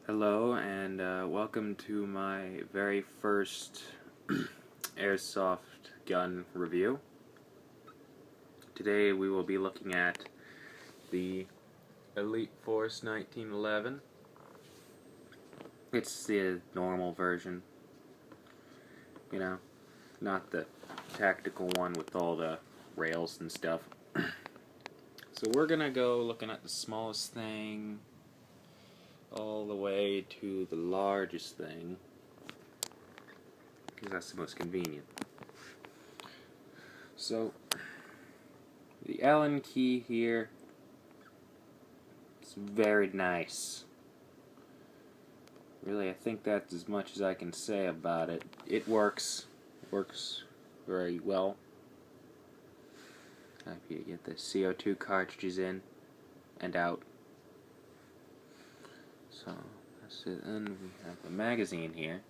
Hello and welcome to my very first airsoft gun review. Today we will be looking at the Elite Force 1911. It's the normal version, you know, not the tactical one with all the rails and stuff. So we're gonna go looking at the smallest thing all the way to the largest thing, because that's the most convenient. So, the Allen key here is very nice. Really, I think that's as much as I can say about it. It works very well. If you get the CO2 cartridges in and out. So, that's it. And we have a magazine here.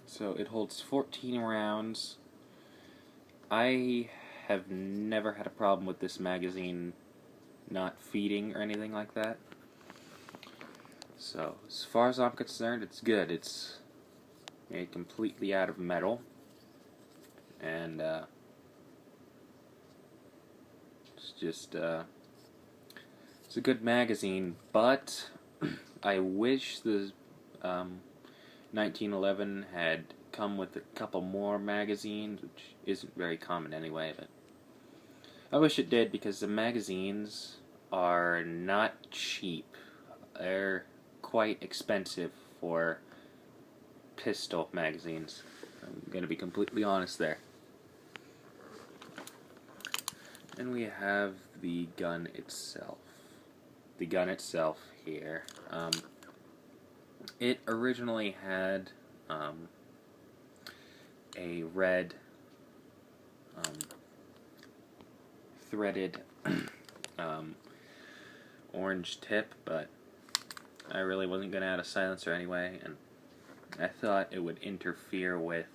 So, it holds 14 rounds. I have never had a problem with this magazine not feeding or anything like that. So, as far as I'm concerned, it's good. It's made completely out of metal. And, it's just, it's a good magazine, but I wish the 1911 had come with a couple more magazines, which isn't very common anyway, but I wish it did, because the magazines are not cheap. They're quite expensive for pistol magazines. I'm going to be completely honest there. And we have the gun itself. The gun itself here. It originally had a red threaded orange tip, but I really wasn't going to add a silencer anyway, and I thought it would interfere with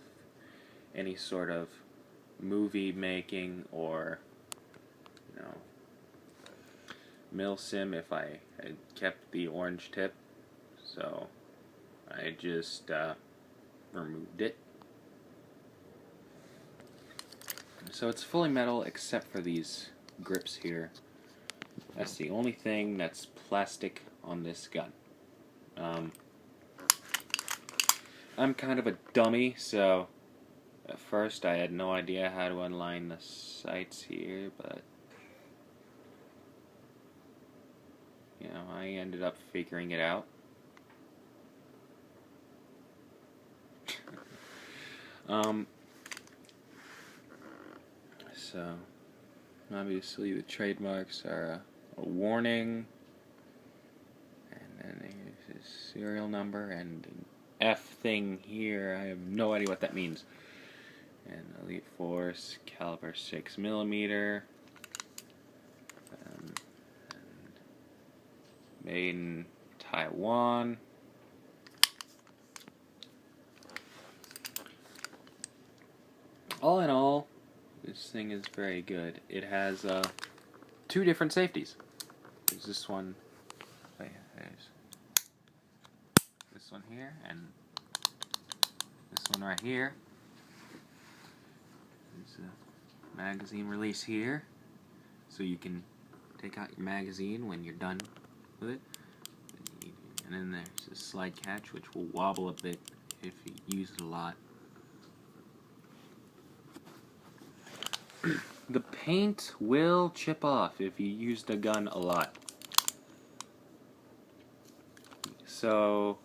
any sort of movie making or, you know, milsim if I had kept the orange tip, so I just removed it. So it's fully metal except for these grips here. That's the only thing that's plastic on this gun. I'm kind of a dummy, so at first I had no idea how to align the sights here, but you know, I ended up figuring it out. So obviously the trademarks are a warning, and then here's his serial number, and an F thing here. I have no idea what that means. And Elite Force, caliber 6mm, and made in Taiwan. All in all, this thing is very good. It has two different safeties. There's this one. There's this one here, and this one right here. There's a magazine release here, so you can take out your magazine when you're done with it. And then there's a slide catch, which will wobble a bit if you use it a lot. The paint will chip off if you use the gun a lot. So,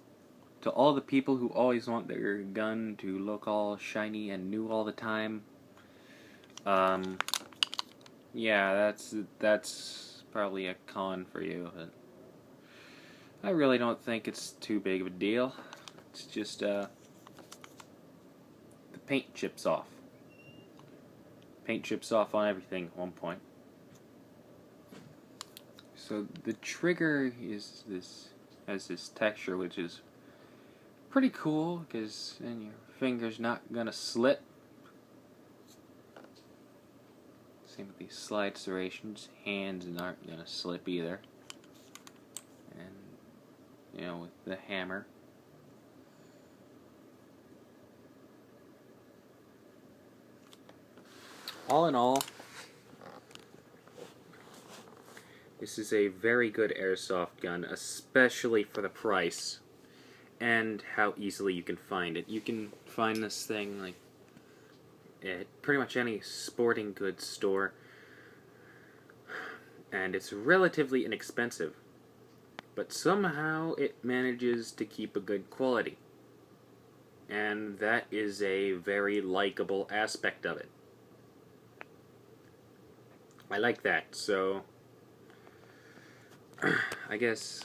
to all the people who always want their gun to look all shiny and new all the time, yeah, that's probably a con for you. But I really don't think it's too big of a deal. It's just the paint chips off. Paint chips off on everything at one point. So the trigger has this texture, which is pretty cool, because then your finger's not gonna slip. Same with these slide serrations. Hands aren't gonna slip either. you know, with the hammer. All in all, this is a very good airsoft gun, especially for the price and how easily you can find it. You can find this thing like at pretty much any sporting goods store, and it's relatively inexpensive, but somehow it manages to keep a good quality, and that is a very likable aspect of it. I like that, so I guess